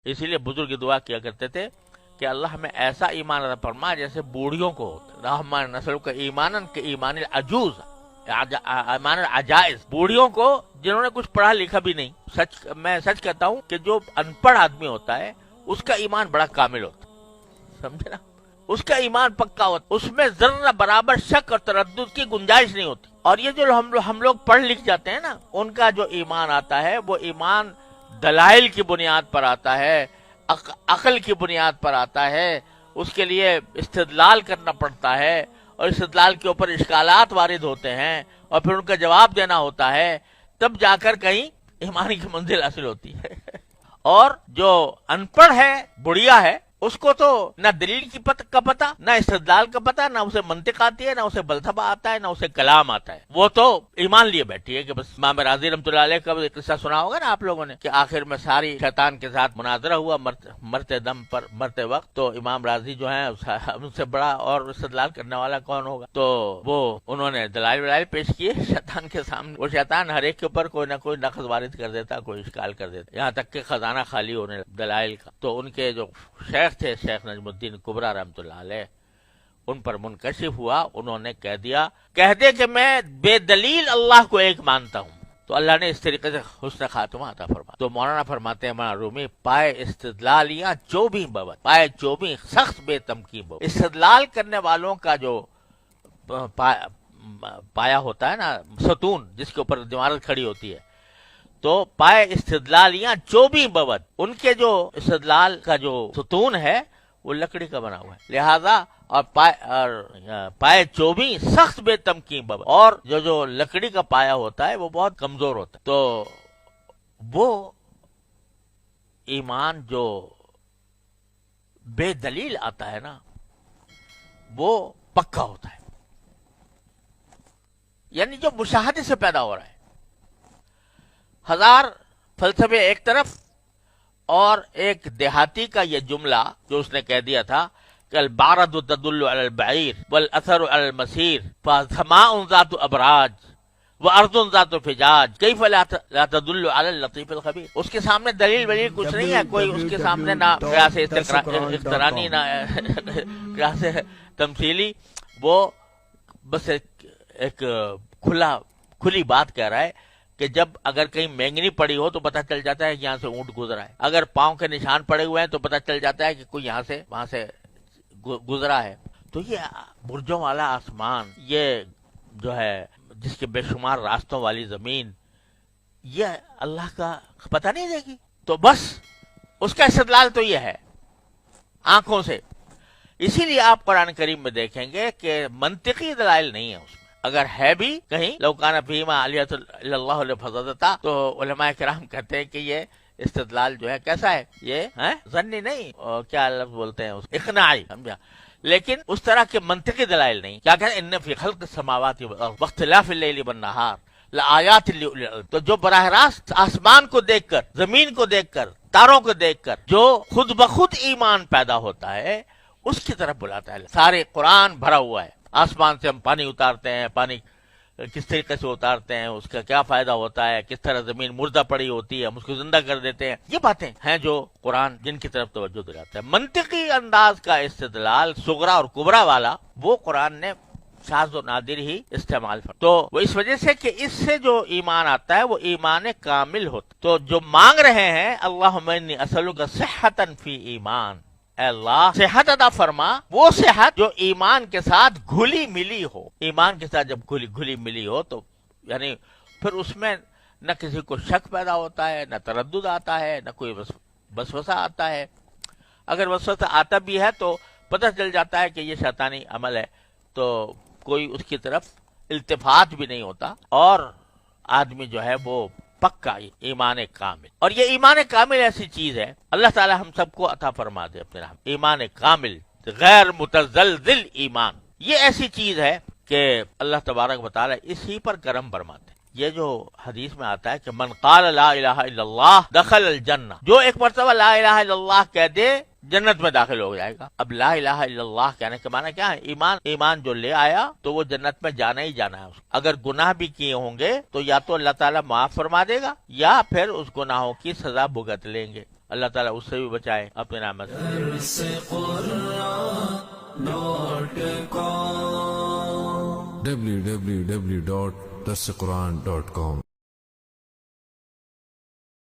اسی لیے بزرگ دعا کیا کرتے تھے کہ اللہ ہمیں ایسا ایمان عطا فرما جیسے بوڑھیوں کو ہوتا، ہمارے نسل کا ایمان کے ایمان العجوز، ایمان العجائز، بوڑھیوں کو جنہوں نے کچھ پڑھا لکھا بھی نہیں. میں سچ کہتا ہوں کہ جو ان پڑھ آدمی ہوتا ہے اس کا ایمان بڑا کامل ہوتا ہے، سمجھے نا، اس کا ایمان پکا ہوتا، اس میں ذرہ برابر شک اور تردد کی گنجائش نہیں ہوتی. اور یہ جو ہم لوگ پڑھ لکھ جاتے ہیں نا، ان کا جو ایمان آتا ہے وہ ایمان دلائل کی بنیاد پر آتا ہے، عقل کی بنیاد پر آتا ہے. اس کے لیے استدلال کرنا پڑتا ہے اور استدلال کے اوپر اشکالات وارد ہوتے ہیں اور پھر ان کا جواب دینا ہوتا ہے، تب جا کر کہیں ایمانی کی منزل حاصل ہوتی ہے. اور جو ان پڑھ ہے، بڑھیا ہے، اس کو تو نہ دلیل کا پتہ، نہ استدلال کا پتہ، نہ اسے منطق آتی ہے، نہ اسے فلسفہ آتا ہے، نہ اسے کلام آتا ہے. وہ تو ایمان لیے بیٹھی ہے کہ بس. امام راضی رحمۃ اللہ علیہ کا ایک قصہ سنا ہوگا نا آپ لوگوں نے، کہ آخر میں ساری شیطان کے ساتھ مناظرہ ہوا مرتے دم پر، مرتے وقت. تو امام راضی جو ہیں ان سے بڑا اور استدلال کرنے والا کون ہوگا، تو وہ انہوں نے دلائل ولائل پیش کیے شیطان کے سامنے. وہ شیطان ہر ایک کے اوپر کوئی نہ کوئی نقض وارد کر دیتا، کوئی اشکال کر دیتا، یہاں تک کہ خزانہ خالی ہونے دلائل کا. تو ان کے جو شیخ تھے، شیخ نجم الدین کبریٰ رحمۃ اللہ علیہ، ان پر منکشف ہوا. انہوں نے کہہ دے کہ میں بے دلیل اللہ کو ایک مانتا ہوں. تو اللہ نے اس طریقے سے حسن خاتمہ عطا فرمایا. تو مولانا فرماتے ہیں، مولانا رومی، پائے استدلالیاں جو بھی بوت، پائے جو بھی سخت بے تمکین بوت. استدلال کرنے والوں کا جو پایا ہوتا ہے نا، ستون جس کے اوپر عمارت کھڑی ہوتی ہے، تو پائے استدلالیاں جو بھی بوت، ان کے جو استدلال کا جو ستون ہے وہ لکڑی کا بنا ہوا ہے. لہذا اور پائے چوبی سخت بے تمکین بوت، اور جو لکڑی کا پایا ہوتا ہے وہ بہت کمزور ہوتا ہے. تو وہ ایمان جو بے دلیل آتا ہے نا، وہ پکا ہوتا ہے، یعنی جو مشاہدے سے پیدا ہو رہا ہے. ہزار فلسفے ایک طرف، اور ایک دیہاتی کا یہ جملہ جو اس نے کہہ دیا تھا کہ البارد تدل علی البعیر والاثر علی المسیر فسماء ذات ابراج وارض ذات فجاج کیف لا تدل علی اللطیف الخبیر. اس کے سامنے دلیل ولیل کچھ نہیں ہے، کوئی اس کے سامنے نہ قیاس اقترانی، نہ قیاس تمثیلی. وہ بس ایک کھلی بات کہہ رہا ہے کہ جب اگر کہیں مینگنی پڑی ہو تو پتہ چل جاتا ہے کہ یہاں سے اونٹ گزرا ہے، اگر پاؤں کے نشان پڑے ہوئے ہیں تو پتہ چل جاتا ہے کہ کوئی یہاں سے وہاں سے گزرا ہے. تو یہ برجوں والا آسمان، یہ جو ہے جس کے بے شمار راستوں والی زمین، یہ اللہ کا پتہ نہیں دے گی. تو بس اس کا استدلال تو یہ ہے آنکھوں سے. اسی لیے آپ قرآن کریم میں دیکھیں گے کہ منطقی دلائل نہیں ہے اس میں. اگر ہے بھی کہیں لو کان فیہما آلیۃ الا اللہ لفسدتا، تو علماء کرام کہتے ہیں کہ یہ استدلال جو ہے کیسا ہے، یہ ظنی نہیں، کیا لفظ بولتے ہیں، اقناعی، سمجھا. لیکن اس طرح کے منطقی دلائل نہیں. کیا کہتے ہیں، ان فی خلق السماوات والارض واختلاف اللیل والنہار لآیات لأولی الالباب. تو جو براہ راست آسمان کو دیکھ کر، زمین کو دیکھ کر، تاروں کو دیکھ کر جو خود بخود ایمان پیدا ہوتا ہے، اس کی طرف بلاتا ہے. سارے قرآن بھرا ہوا ہے. آسمان سے ہم پانی اتارتے ہیں، پانی کس طریقے سے اتارتے ہیں، اس کا کیا فائدہ ہوتا ہے، کس طرح زمین مردہ پڑی ہوتی ہے ہم اس کو زندہ کر دیتے ہیں. یہ باتیں ہیں جو قرآن جن کی طرف توجہ دلاتا ہے. منطقی انداز کا استدلال صغرا اور کبرا والا، وہ قرآن نے شاذ و نادر ہی استعمال فرمایا. تو وہ اس وجہ سے کہ اس سے جو ایمان آتا ہے وہ ایمان کامل ہوتا. تو جو مانگ رہے ہیں اللہم انی اسألک صحۃ فی ایمان، اے اللہ صحت عطا فرما، وہ صحت جو ایمان کے ساتھ گھلی ملی ہو. ایمان کے ساتھ جب گھلی ملی ہو تو یعنی پھر اس میں نہ کسی کو شک پیدا ہوتا ہے، نہ تردد آتا ہے، نہ کوئی وسوسہ آتا ہے. اگر وسوسہ آتا بھی ہے تو پتہ چل جاتا ہے کہ یہ شیطانی عمل ہے، تو کوئی اس کی طرف التفات بھی نہیں ہوتا، اور آدمی جو ہے وہ پکا ایمان کامل. اور یہ ایمان کامل ایسی چیز ہے، اللہ تعالی ہم سب کو عطا فرما دے اپنے رحم. ایمان کامل غیر متزلزل ایمان، یہ ایسی چیز ہے کہ اللہ تبارک و تعالی اسی پر کرم فرماتے. یہ جو حدیث میں آتا ہے کہ من قال لا الہ الا اللہ دخل الجنہ، جو ایک مرتبہ لا الہ الا اللہ کہہ دے جنت میں داخل ہو جائے گا. اب لا الہ الا اللہ کہنے کے معنی کیا ہے؟ ایمان جو لے آیا تو وہ جنت میں جانا ہی جانا ہے. اگر گناہ بھی کیے ہوں گے تو یا تو اللہ تعالیٰ معاف فرما دے گا، یا پھر اس گناہوں کی سزا بھگت لیں گے. اللہ تعالیٰ اس سے بھی بچائے اپنے رحمت سے. www.darsequran.com